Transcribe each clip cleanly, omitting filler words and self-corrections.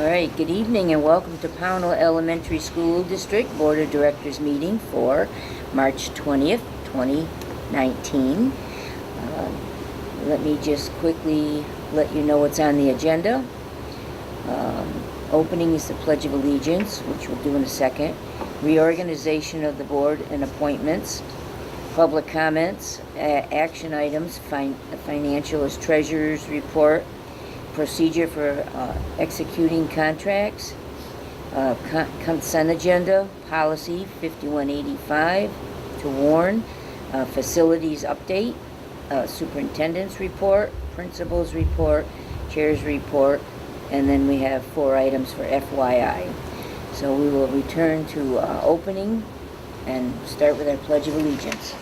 All right, good evening and welcome to Pownal Elementary School District Board of Directors meeting for March 20th, 2019. Let me just quickly let you know what's on the agenda. Opening is the Pledge of Allegiance, which we'll do in a second. Reorganization of the board and appointments. Public comments, action items, financial as treasurer's report, procedure for executing contracts, consent agenda, policy 5185 to warn, facilities update, superintendent's report, principal's report, chair's report, and then we have 4 items for FYI. So we will return to opening and start with our Pledge of Allegiance.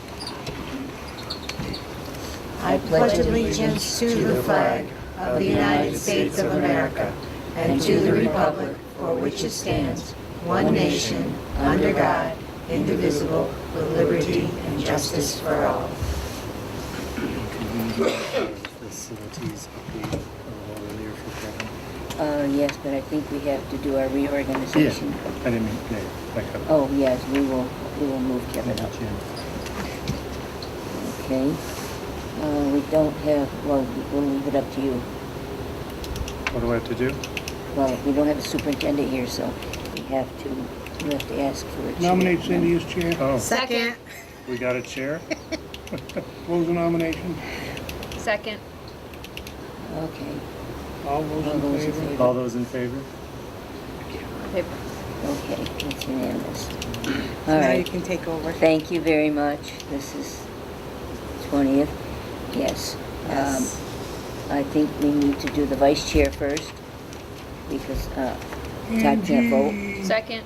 I pledge allegiance to the flag of the United States of America and to the republic for which it stands, one nation, under God, indivisible, with liberty and justice for all. Facilities update earlier for Kevin. Yes, but I think we have to do our reorganization. Yeah, I didn't mean, yeah, that Kevin. Oh, yes, we will move Kevin up. Okay. We don't have, well, we'll leave it up to you. What do I have to do? Well, we don't have a superintendent here, so you have to ask for a chair. Nominate Cindy as chair. Oh, Second. we got a chair? Close the nomination. Second. All Okay. those All in those in favor? favor? All those in favor? Okay, it's unanimous. All Now you right. can take over. Thank you very much. This is 20th. Yes. Yes. I think we need to do the vice chair first because Todd can't vote. Second.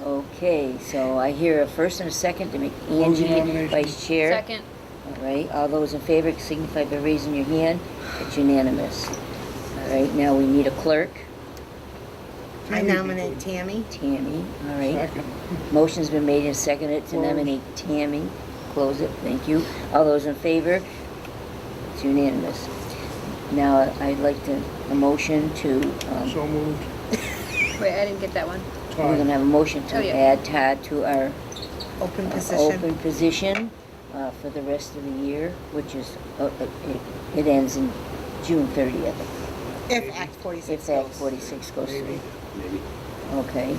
Okay, so I hear a first and a second to make Close the Angie nomination. vice chair. Second. All right, all those in favor signify by raising your hand. It's unanimous. All right, now we need a clerk. I nominate Tammy. Tammy, all right. Second. Motion's been made and seconded to Close. nominate Tammy. Close it, thank you. All those in favor? It's unanimous. Now, I'd like a motion to, So moved. Wait, I didn't get that one. we're gonna have a motion Oh, to yeah. add Todd to our Open open position for the rest of the year, which is, it ends in June 30th. If Act 46 If Act goes. 46 goes through. Maybe. Okay,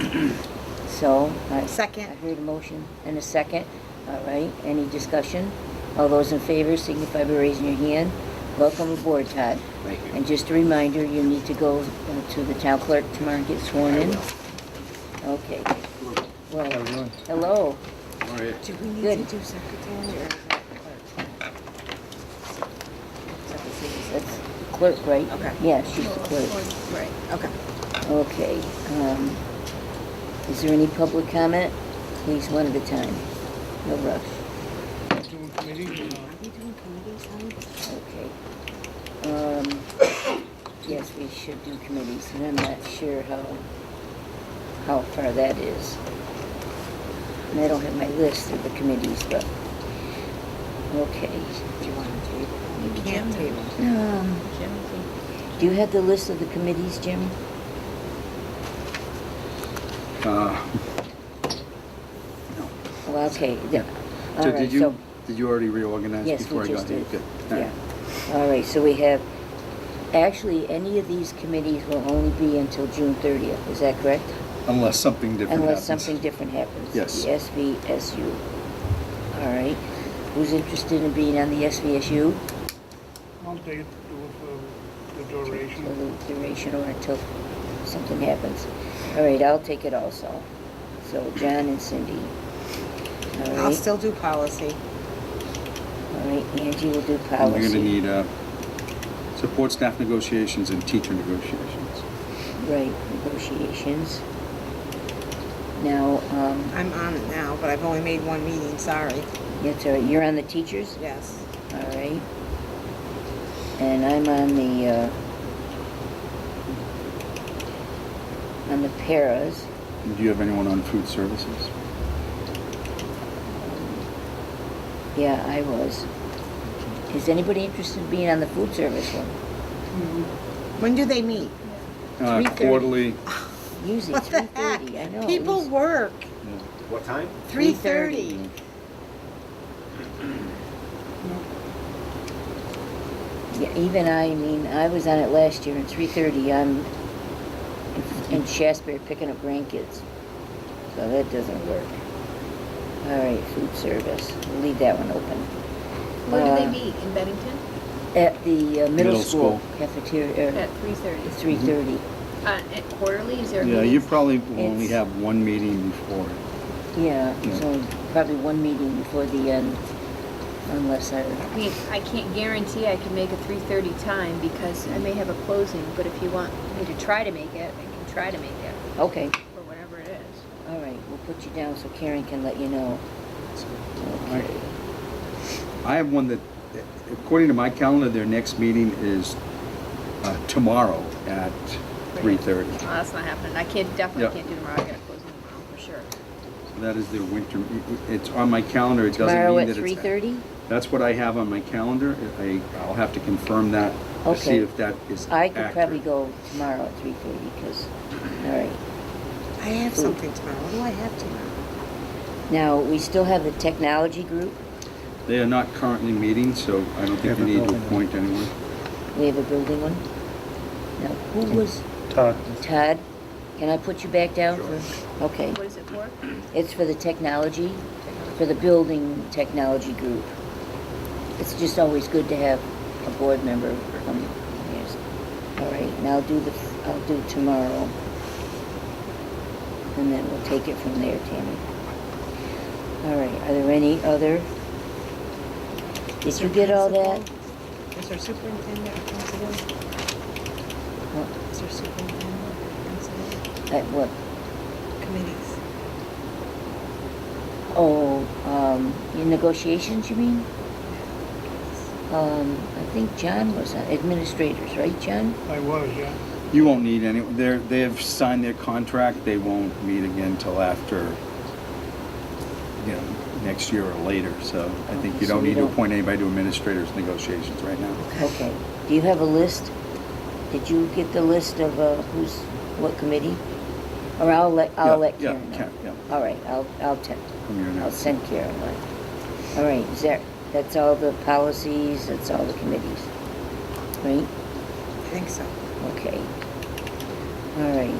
so, I Second. heard a motion and a second. All right, any discussion? All those in favor signify by raising your hand. Welcome aboard, Todd. Thank you. And just a reminder, you need to go to the town clerk tomorrow and get sworn in. Okay. Well, How we doing? hello. All right. Do we need Good. to do secretary or is that clerk? That's clerk, right? Okay. Yeah, she's the clerk. Right, okay. Okay. Is there any public comment? Please, one at a time. No rush. Doing committees or not? Are we doing committees, honey? Okay. Yes, we should do committees, and I'm not sure how far that is. And I don't have my list of the committees, but, okay. Do you want to table? You can't table. Do you have the list of the committees, Jim? Well, okay. All So right, did you already reorganize Yes, before we I just got here? did. Good. All right. Yeah. All right, so we have, actually, any of these committees will only be until June 30th, is that correct? Unless something different Unless happens. something different happens. Yes. The SVSU. All right. Who's interested in being on the SVSU? I'll take it for the For duration. the duration or until something happens. All right, I'll take it also. So John and Cindy. All I'll right, still do policy. all right, Angie will do And policy. you're gonna need support staff negotiations and teacher negotiations. Right, negotiations. Now, I'm on it now, but I've only made one meeting, sorry. that's all right, you're on the teachers? Yes. All right. And I'm on the paras. And do you have anyone on food services? Yeah, I was. Is anybody interested in being on the food service one? When do they meet? 3:30. Quarterly. Usually What the heck? 3:30, I know. at People least work. What time? 3:30. Yeah, even I mean, I was on it last year, and 3:30, I'm in Shasberry picking up grandkids. So that doesn't work. All right, food service, we'll leave that one open. Where do Uh, they meet? In Bennington? At the middle Middle school school. cafeteria, At 3:30. at 3:30. At quarterly, is there a Yeah, meeting? you probably will only It's- have one meeting before. Yeah, there's Yeah. only probably one meeting before the end, unless I, I mean, I can't guarantee I can make a 3:30 time because I may have a closing, but if you want me to try to make it, I can try to make it, okay, or whatever it is. all right, we'll put you down so Karen can let you know. Okay. I have one that, according to my calendar, their next meeting is tomorrow at 3:30. Oh, that's not happening. I definitely Yep. can't do tomorrow. I got a closing tomorrow for sure. That is their winter, it's on my calendar, it doesn't Tomorrow mean at that it's. 3:30? That's what I have on my calendar. I'll have to confirm that to see Okay. if that is I could probably accurate. go tomorrow at 3:30, because, all right. I have something tomorrow. What do I have tomorrow? Now, we still have the technology group. They are not currently meeting, so I don't think Yeah, you but need to building one. appoint anyone. We have a building one. Now, who was Todd. Todd? Can I put you back down for, okay. What is it for? It's for the technology, for the building technology group. It's just always good to have a board member come. Yes. All right, now I'll do tomorrow. And then we'll take it from there, Tammy. All right, are there any other? Did you get all that? Is our superintendent or principal? What? Is our superintendent or principal? At what? Committees. Oh, in negotiations, you mean? I think John was on, administrators, right, John? I was, yeah. You won't need any, they have signed their contract, they won't meet again till after, next year or later, so I think you So don't we need to don't- appoint anybody to administrators negotiations right now. Okay. Do you have a list? Did you get the list of what committee? Or I'll let Karen know. Karen, yeah. All right, I'll From your I'll notes. send Karen one. All right, that's all the policies, that's all the committees, right? I think so. Okay. All right.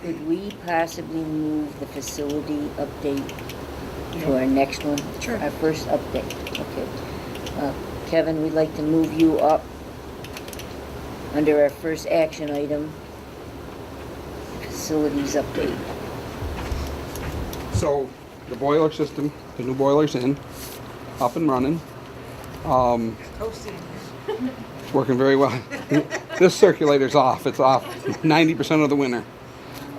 Could we possibly move the facility update to our next one? Sure. Our first update, okay. Kevin, we'd like to move you up under our first action item, facilities update. So the boiler system, the new boiler's in, up and running. Toasty. It's working very well. This circulator's off. It's off 90% of the winter.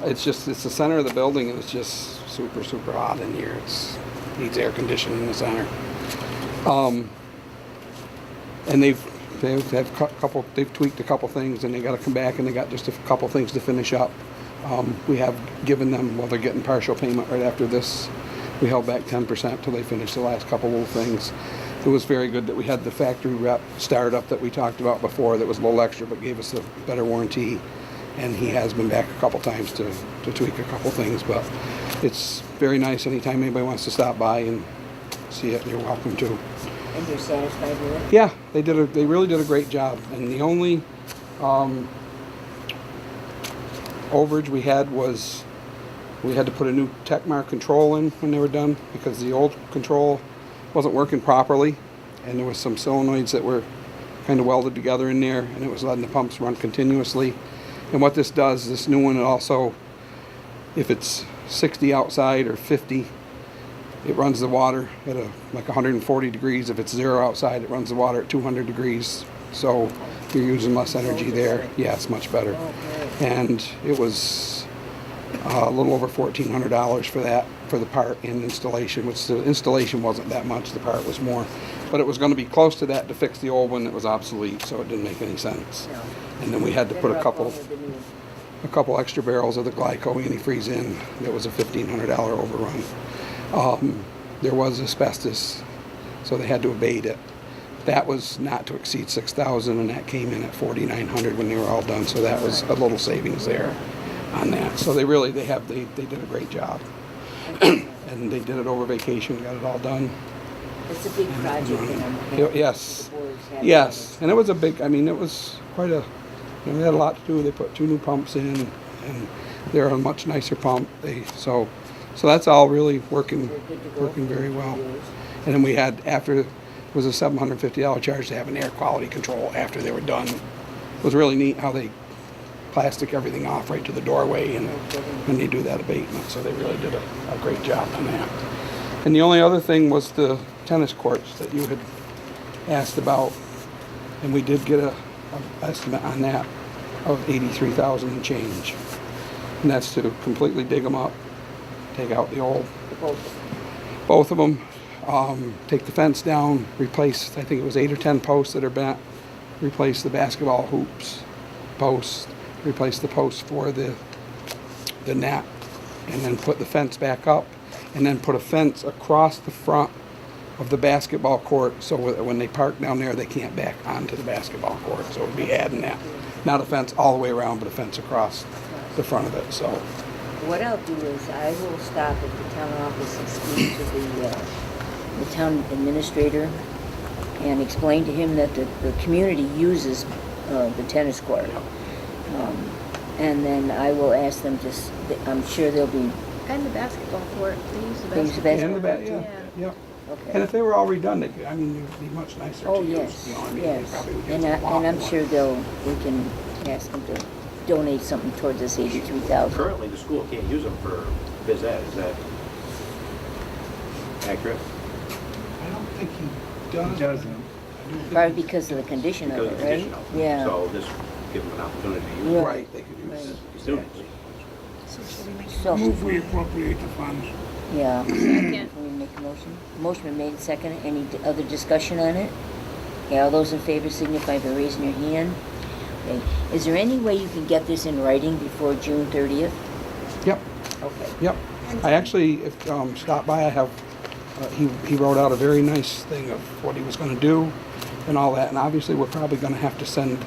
It's the center of the building, and it's just super, super hot in here. Needs air conditioning in the center. And they've tweaked a couple things, and they got to come back, and they got just a couple things to finish up. We have given them, they're getting partial payment right after this. We held back 10% till they finished the last couple little things. It was very good that we had the factory rep startup that we talked about before that was a little extra but gave us a better warranty. And he has been back a couple times to tweak a couple things, but it's very nice anytime anybody wants to stop by and see it, you're welcome to. And you're satisfied with it? Yeah, they really did a great job. And the only overage we had was we had to put a new Techmar control in when they were done because the old control wasn't working properly, and there was some solenoids that were kind of welded together in there, and it was letting the pumps run continuously. And what this does, this new one, it also, if it's 60 outside or 50, it runs the water at like 140 degrees. If it's 0 outside, it runs the water at 200 degrees. So you're using less energy there. Yeah, it's much better. And it was a little over $1,400 for that, for the part and installation, which the installation wasn't that much, the part was more. But it was going to be close to that to fix the old one that was obsolete, so it didn't make any sense. And then we had to put a couple extra barrels of the glyco antifreeze in. That was a $1,500 overrun. There was asbestos, so they had to abate it. That was not to exceed 6,000, and that came in at 4,900 when they were all done, so that was a little savings there on that. So they did a great job. And they did it over vacation, got it all done. It's a big project, and I'm happy Yes, the board's happy. yes, and it was a big, I mean, it was quite a, they had a lot to do. They put 2 new pumps in, and they're a much nicer pump. So that's all really working, They're good to go working for very a few well. years. And then we had, after, it was a $750 charge to have an air quality control after they were done. It was really neat how they plastic everything off right to the doorway and when they do that abatement. So they really did a great job on that. And the only other thing was the tennis courts that you had asked about. And we did get a estimate on that of 83,000 and change. And that's to completely dig them up, take out the old, both of them, take the fence down, replace, I think it was 8 or 10 posts that are bent, replace the basketball hoops posts, replace the posts for the net, and then put the fence back up, and then put a fence across the front of the basketball court so when they park down there, they can't back onto the basketball court. So it would be adding that. Not a fence all the way around, but a fence across the front of it. So What I'll do is I will stop at the town office and speak to the town administrator and explain to him that the community uses the tennis court. And then I will ask them to, I'm sure they'll be, And the basketball court, they use the They use the basketball basketball court. yeah, yeah. okay. And if they were all redone, they could, I mean, it'd be much nicer Oh, to use. yes, You know what I mean? yes. They probably would And, use a lot and I'm more. sure we can ask them to donate something towards this 83,000. Currently, the school can't use them for phys ed, is that accurate? I don't think he does. It doesn't. I do think Probably because of the condition of Because it, of the right? condition of it. Yeah. So this give them an opportunity to use Right. Right, they could use Right. the students. So, Move we appropriate the funds. yeah. Second. Can we make a motion? Motion been made, second. Any other discussion on it? Okay, all those in favor signify by raising your hand. Okay. Is there any way you can get this in writing before June 30th? Yep, Okay. yep. I actually, stopped by, I have, he wrote out a very nice thing of what he was gonna do and all that, and obviously we're probably gonna have to send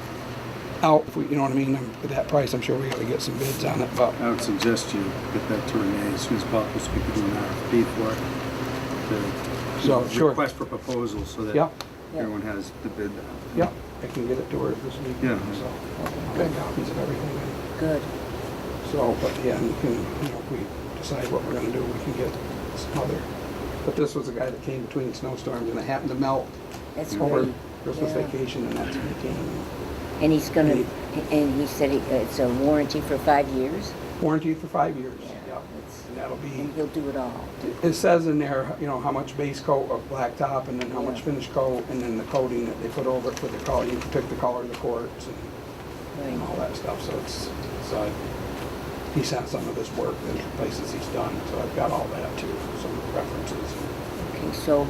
out, if we, you know what I mean, at that price, I'm sure we gotta get some bids on it, but, I would suggest you get that to Renee as soon as possible so we can do an RFP for it. So, The sure. Request for proposals so that Yep. everyone has the bid. yep, I can get it to her this week. Yeah. So, I'll get copies of everything. Good. So, but yeah, and we can, you know, if we decide what we're gonna do, we can get some other, but this was a guy that came between snowstorms and it happened to melt That's over great. Christmas Yeah. vacation, and that's when he came. And he's gonna, and he said it's a warranty for 5 years? Warranty for 5 years. Yeah, Yep. it's- And that'll be, And he'll do it all. it says in there, you know, how much base coat of blacktop, and then how much Yeah. finish coat, and then the coating that they put over it for the color, you protect the color of the courts and all that stuff, so it's, he sent some of his work, the places he's done, so I've got all that too, some references. Okay, so,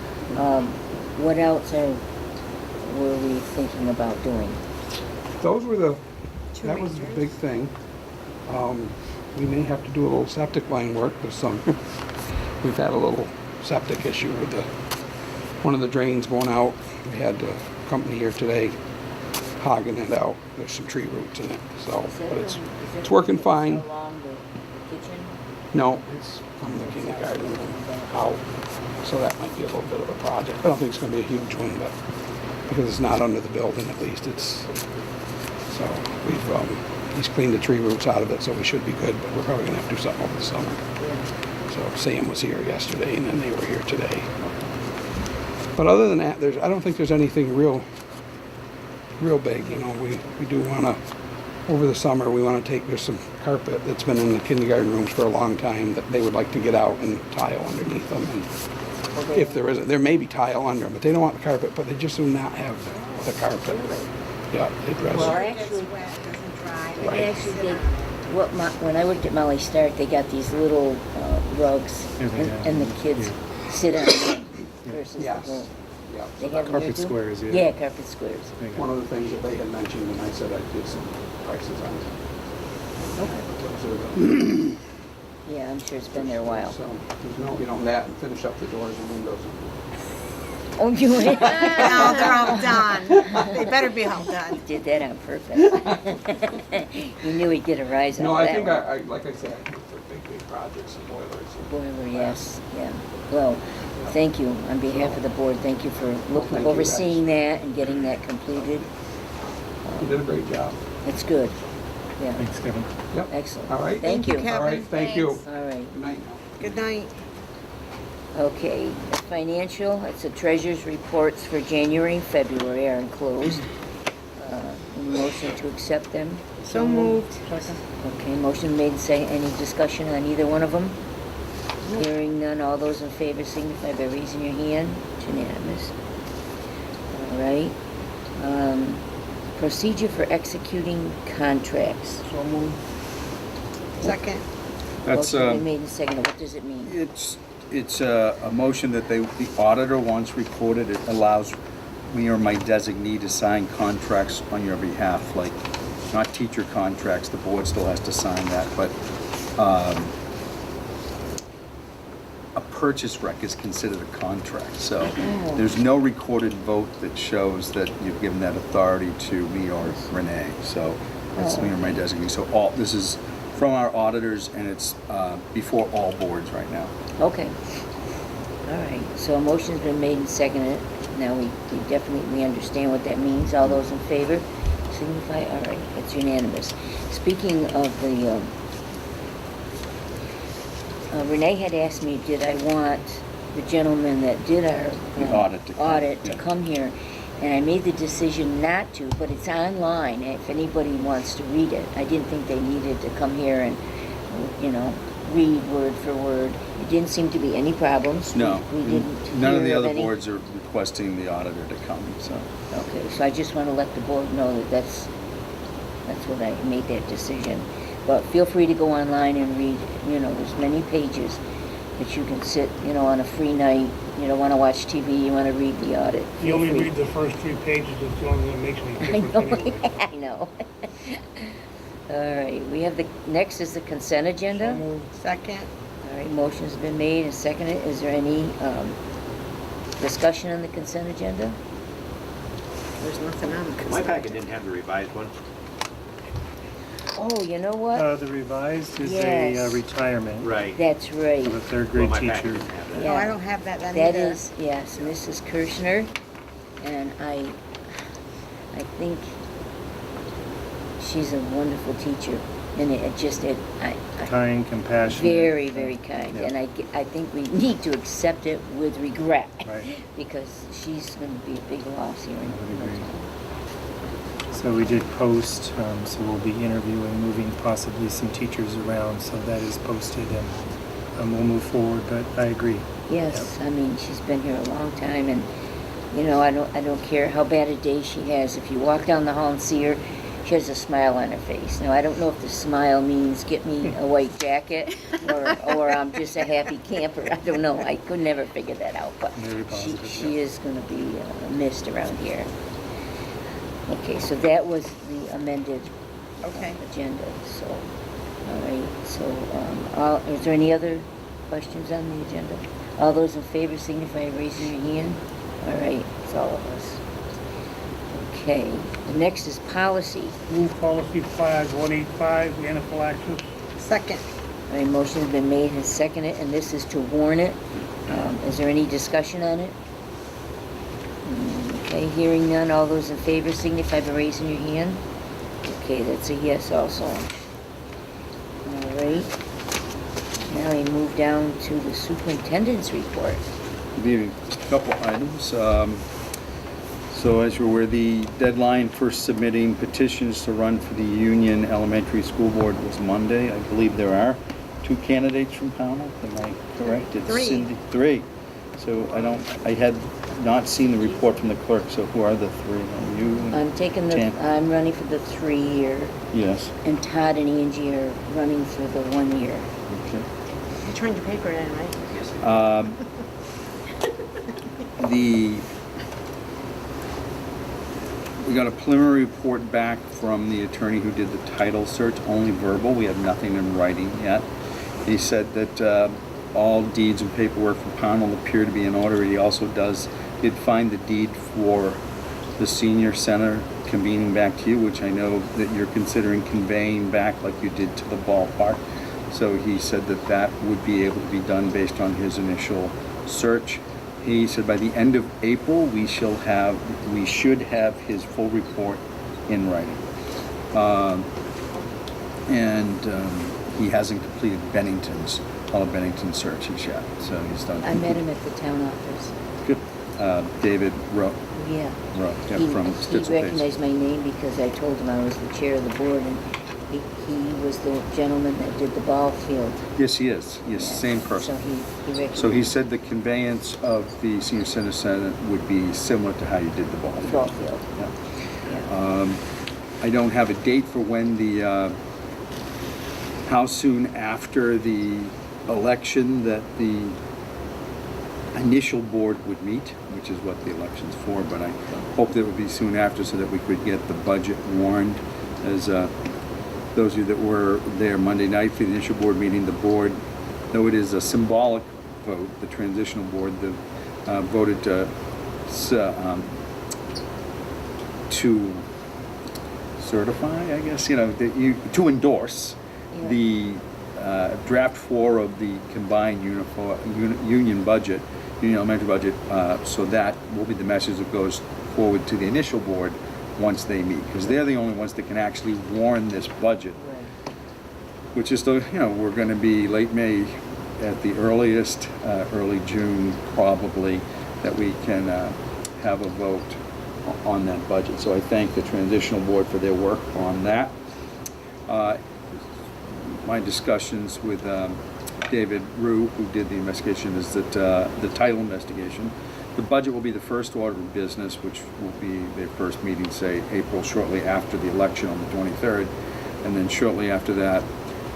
what else were we thinking about doing? Those were that was the big thing. We may have to do a little septic line work with some, we've had a little septic issue with one of the drains going out. We had a company here today hogging it out. There's some tree roots in it, so, Is that but is it's that working fine. Along the kitchen? No, it's from the kindergarten out, so that might be a little bit of a project. I don't think it's gonna be a huge one, but, because it's not under the building at least, so he's cleaned the tree roots out of it, so we should be good, but we're probably gonna have to do something over the summer. Yeah. So Sam was here yesterday, and then they were here today. But other than that, I don't think there's anything real big, you know. We do wanna, over the summer, we wanna there's some carpet that's been in the kindergarten rooms for a long time that they would like to get out and tile underneath them. And if there isn't, there may be tile under them, but they don't want the carpet, but they just do not have the carpet. Yeah, they'd rather. Well, It's actually, wet, doesn't dry. Right. actually, when I worked at Molly Stark, they got these little rugs, Yeah, they have. and the kids sit on them versus the Yes. whole. Yeah. They have them Carpet there too? squares, yeah. Yeah, carpet squares. There you go. One of the things that they had mentioned, and I said I'd get some prices on it. Okay. Yeah, I'm sure it's been there a while. So, there's no, that, and finish up the doors and windows. Oh, you No, they're all done. They better be all done. did that on purpose. You knew he'd get a rise out No, of I that think one. I, like I said, I think for big projects and boilers. Boiler, yes, yeah. Well, thank you, on behalf of the board, thank you for Thank you, overseeing that and getting that completed. You did a great job. It's good, yeah, Thanks, Kevin. Yep. excellent. All right. Thank you. Kevin. All right, thank you. Thanks. All right, Good night now. Good night. okay, the financial, it's the treasurer's reports for January and February are enclosed. Any motion to accept them? So moved. Okay, motion made and say, any discussion on either one of them? Hearing none, all those in favor signify by raising your hand. It's unanimous. All right. Procedure for executing contracts. So moved. Second. That's, Motion been made and seconded. What does it mean? it's a motion that the auditor once recorded. It allows me or my designee to sign contracts on your behalf, like, not teacher contracts, the board still has to sign that, but, a purchase rec is considered a contract, so there's no recorded vote that shows that you've given that authority to me or Renee, so it's me or my designee. So this is from our auditors, and it's before all boards right now. Okay. All right, so a motion's been made and seconded. Now we definitely understand what that means. All those in favor signify, all right, it's unanimous. Speaking of the, Renee had asked me, did I want the gentleman that did our The audit to come, audit to yeah. come here? And I made the decision not to, but it's online if anybody wants to read it. I didn't think they needed to come here and, read word for word. It didn't seem to be any problems. No, We didn't none of the hear other any. boards are requesting the auditor to come, so. Okay, so I just want to let the board know that that's what I made that decision. But feel free to go online and read, there's many pages that you can sit, on a free night. You don't want to watch TV, you want to read the audit. You Feel only free. read the first 3 pages, it's the only thing that makes any I difference know, anyway. I know. All right, we have next is the consent agenda. Second. All right, motion's been made and seconded. Is there any discussion on the consent agenda? There's nothing on the consent. My packet didn't have the revised one. Oh, you know what? The revised is Yes. a retirement Right. That's right. of a third Well, grade my packet teacher. didn't have that. Yeah. Oh, I don't have that then That either. is, yes, Mrs. Kirschner, and I think she's a wonderful teacher, and Kind, compassionate. very, very kind, Yeah. and I think we need to accept it with regret, Right. because she's going to be a big loss here in I would the agree. town. So we did post, so we'll be interviewing, moving possibly some teachers around, so that is posted, and we'll move forward, but I agree. Yes, I mean, she's been here a long time, and, I don't care how bad a day she has. If you walk down the hall and see her, she has a smile on her face. Now, I don't know if the smile means get me a white jacket, or I'm just a happy camper. I don't know. I could never figure that out, but Very positive, she yeah. is going to be missed around here. Okay, so that was the amended Okay. agenda, so, all right, so, is there any other questions on the agenda? All those in favor signify by raising your hand. All right, it's all of us. Okay, the next is policy. Move policy flag 185, anaphylaxis. Second. All right, motion has been made and seconded, and this is to warn it. Is there any discussion on it? Okay, hearing none, all those in favor signify by raising your hand. Okay, that's a yes also. All right. Now we move down to the superintendent's report. Good evening. Just a couple items. So as you're aware, the deadline for submitting petitions to run for the Union Elementary School Board was Monday. I believe there are 2 candidates from Pownal. Am I correct? It's 3. Cindy. 3. So I had not seen the report from the clerk, so who are the 3? Are you? and I'm running for the 3-year, Yes. and Todd and Angie are running for the 1 year. Okay. You turned your paper in, right? We got a preliminary report back from the attorney who did the title search, only verbal. We have nothing in writing yet. He said that all deeds and paperwork for Pownal appear to be in order. He also does did find the deed for the senior center convening back to you, which I know that you're considering conveying back like you did to the ballpark. So he said that that would be able to be done based on his initial search. He said by the end of April, we should have his full report in writing. He hasn't completed all of Bennington's searches yet, so he's done. I met him at the town office. Good. David Rowe. Yeah. From He Stitzel recognized my name because I told him I was the chair of the board, and he was the gentleman that did the ball field. Yes, he is. Yes, Yeah. same person. So he recognized. So he said the conveyance of the senior center would be similar to how you did the ball The field. ball field. Yeah. Yeah. I don't have a date for when how soon after the election that the initial board would meet, which is what the election's for, but I hope that it would be soon after so that we could get the budget warned. As those of you that were there Monday night for the initial board meeting, the board, though it is a symbolic vote, the transitional board voted to certify, I guess, to endorse Yeah. the draft 4 of the combined union elementary budget, so that will be the message that goes forward to the initial board once they meet, because they're the only ones that can actually warn this budget, Right. which is we're going to be late May at the earliest, early June probably, that we can have a vote on that budget. So I thank the transitional board for their work on that. My discussions with David Rue, who did the investigation, is that the title investigation, the budget will be the first order of business, which will be their first meeting, say, April, shortly after the election on the 23rd. And then shortly after that,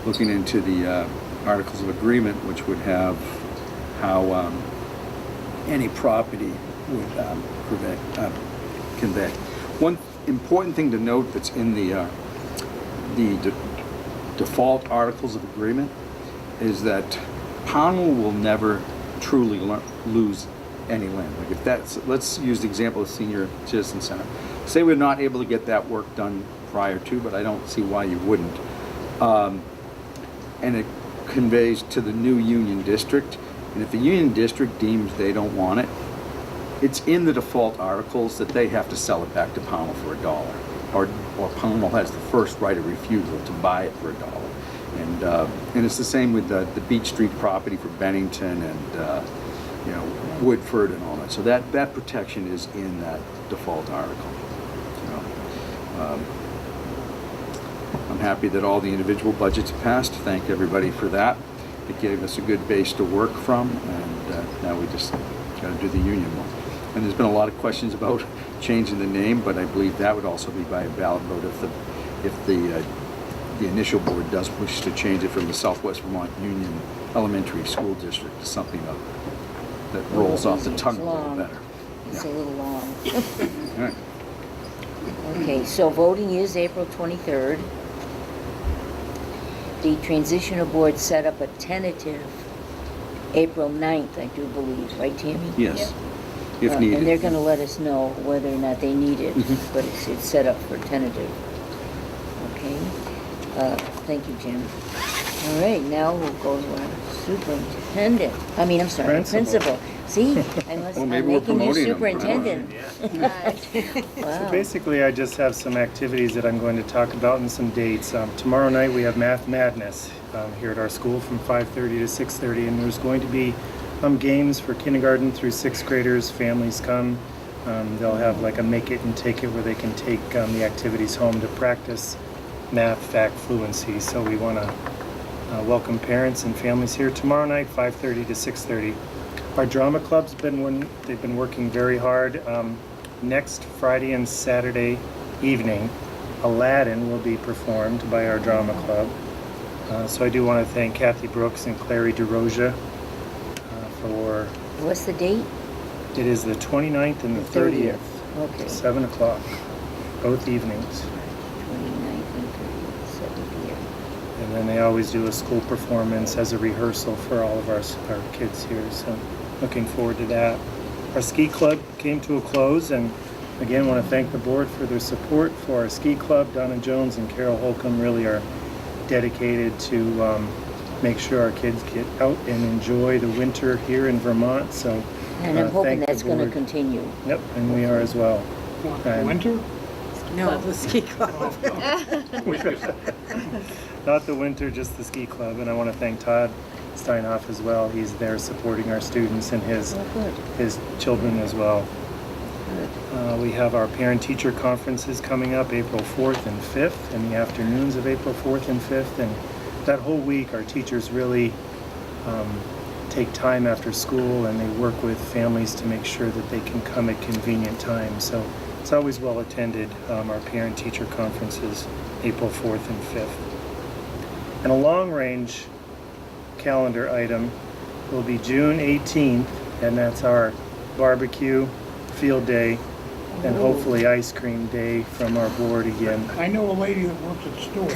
looking into the Articles of Agreement, which would have how any property would convey. One important thing to note that's in the default Articles of Agreement is that Pownal will never truly lose any land. Like if that's, let's use the example of Senior Citizen Center. Say we're not able to get that work done prior to, but I don't see why you wouldn't. And it conveys to the new Union District, and if the Union District deems they don't want it, it's in the default articles that they have to sell it back to Pownal for $1, or Pownal has the first right of refusal to buy it for $1. And it's the same with the Beach Street property for Bennington and Woodford and all that. So that protection is in that default article. I'm happy that all the individual budgets passed. Thank everybody for that. It gave us a good base to work from, and now we just got to do the union one. And there's been a lot of questions about changing the name, but I believe that would also be by a ballot vote if the initial board does wish to change it from the Southwest Vermont Union Elementary School District to something that rolls off the tongue a little better. It's a little long. All right. Okay, so voting is April 23rd. The transitional board set up a tentative April 9th, I do believe, right, Tammy? Yes, if needed. And they're going to let us know whether or not they need it, Mhm. but it's set up for tentative. Okay? Thank you, Jim. All right, now we'll go to our superintendent. I'm sorry, principal. See, I'm Well, maybe we're making you promoting him. superintendent. So Wow. basically, I just have some activities that I'm going to talk about and some dates. Tomorrow night, we have Math Madness here at our school from 5:30 to 6:30, and there's going to be games for kindergarten through 6th graders. Families come. They'll have like a make it and take it where they can take the activities home to practice math fact fluency. So we want to welcome parents and families here tomorrow night, 5:30 to 6:30. Our drama club's they've been working very hard. Next Friday and Saturday evening, Aladdin will be performed by our drama club. So I do want to thank Kathy Brooks and Clary DeRoja for, What's the date? it is the 29th and the 30th, Okay. 7 o'clock, both evenings. 29th and 30th, 7 p.m. And then they always do a school performance as a rehearsal for all of our kids here, so looking forward to that. our ski club came to a close, and again, want to thank the board for their support for our ski club. Donna Jones and Carol Holcomb really are dedicated to make sure our kids get out and enjoy the winter here in Vermont. So, And I'm hoping thank the that's going to board. continue. Yep, and we are as well. Want And- winter? No, the ski club. Not the winter, just the ski club. And I want to thank Todd Steinhoff as well. He's there supporting our students and his Oh, good. his children as well. We have our parent-teacher conferences coming up April 4th and 5th, in the afternoons of April 4th and 5th. And that whole week, our teachers really take time after school, and they work with families to make sure that they can come at convenient times. So it's always well attended, our parent-teacher conferences, April 4th and 5th. And a long-range calendar item will be June 18th, and that's our barbecue field day and hopefully ice cream day from our board again. I know a lady that works at Stewart.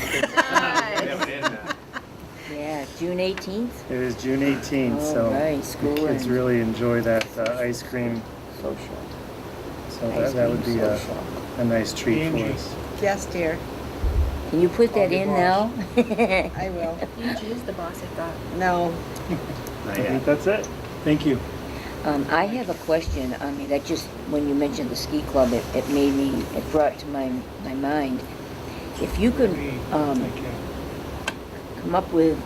Yeah, June 18th, It is June 18th, Oh, so right, the school kids and- really enjoy that ice cream. social. So Ice that would cream be social. a nice treat for Angie. us. Yes, dear, Can you put that I'll be in boss. now? I will. Angie is the boss, I thought. No, I think that's it. Thank you. I have a question. I mean, that just, when you mentioned the ski club, it made me, it brought to my mind. If you could Thank you. come up with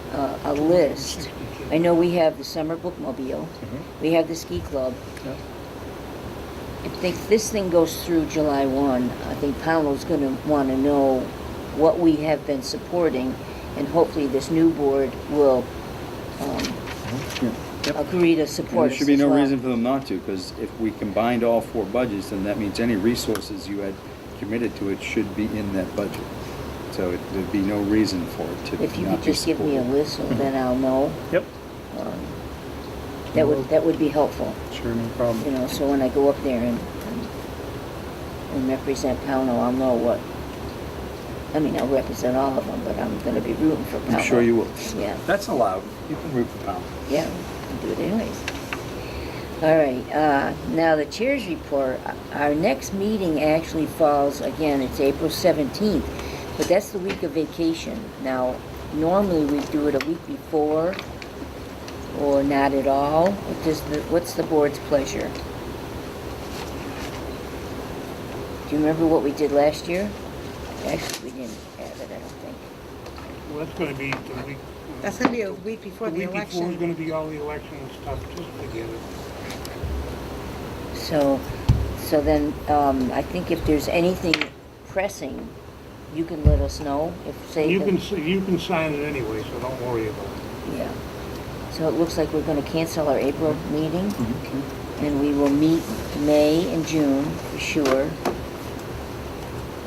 a list. I know we have the summer bookmobile, we have the ski club. Yep. If this thing goes through July 1, I think Pownal's going to want to know what we have been supporting, and hopefully this new board will Yep. agree to And support there us should be as no well. reason for them not to, because if we combined all four budgets, then that means any resources you had committed to it should be in that budget. So there'd be no reason for it to If you not could be just give me a supported. list, so then I'll know. Yep, um, that would be helpful, sure, no problem. you know, so when I go up there and represent Pownal, I'll know what, I mean, I'll represent all of them, but I'm gonna be rooting for Pownal. I'm sure you will. Yeah, That's allowed. You can root for Pownal. yeah, I'll do it anyways. All right, now the chair's report, our next meeting actually falls, again, it's April 17th, but that's the week of vacation. Now, normally we do it a week before, or not at all. What's the board's pleasure? Do you remember what we did last year? Actually, we didn't have it, I don't think. Well, that's gonna be the week. that's gonna be a week before the week before is election. gonna be all the election and stuff, just forget it. So then, I think if there's anything pressing, you can let us know. If, say, You can sign it anyway, so don't worry about it. yeah. So it looks like we're gonna cancel our April meeting, and we will meet May and June for sure.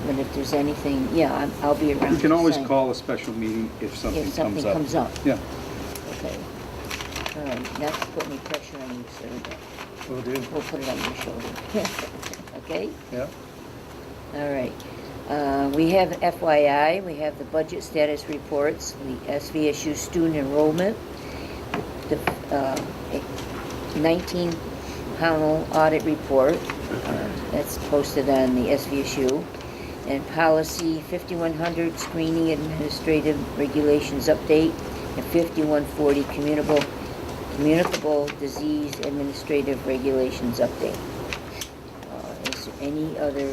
But if there's anything, yeah, I'll be around. You can to always say call a special meeting if something If something comes up. comes up. Yeah. Okay. All right, not to put any pressure on you, sir, but Will do. we'll put it on your shoulder. Okay? Yeah. All right. We have FYI, we have the budget status reports, the SVSU student enrollment, the 19 Pownal audit report, that's posted on the SVSU, and policy 5100 screening administrative regulations update, and 5140 communicable disease administrative regulations update. Is there any other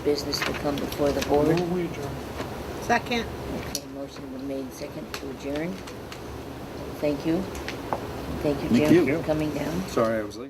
business to come before the board? Move we adjourn. Second. Okay, motion been made second to adjourn. Thank you. Thank you, Thank Jim, you. for coming down. Sorry I was late.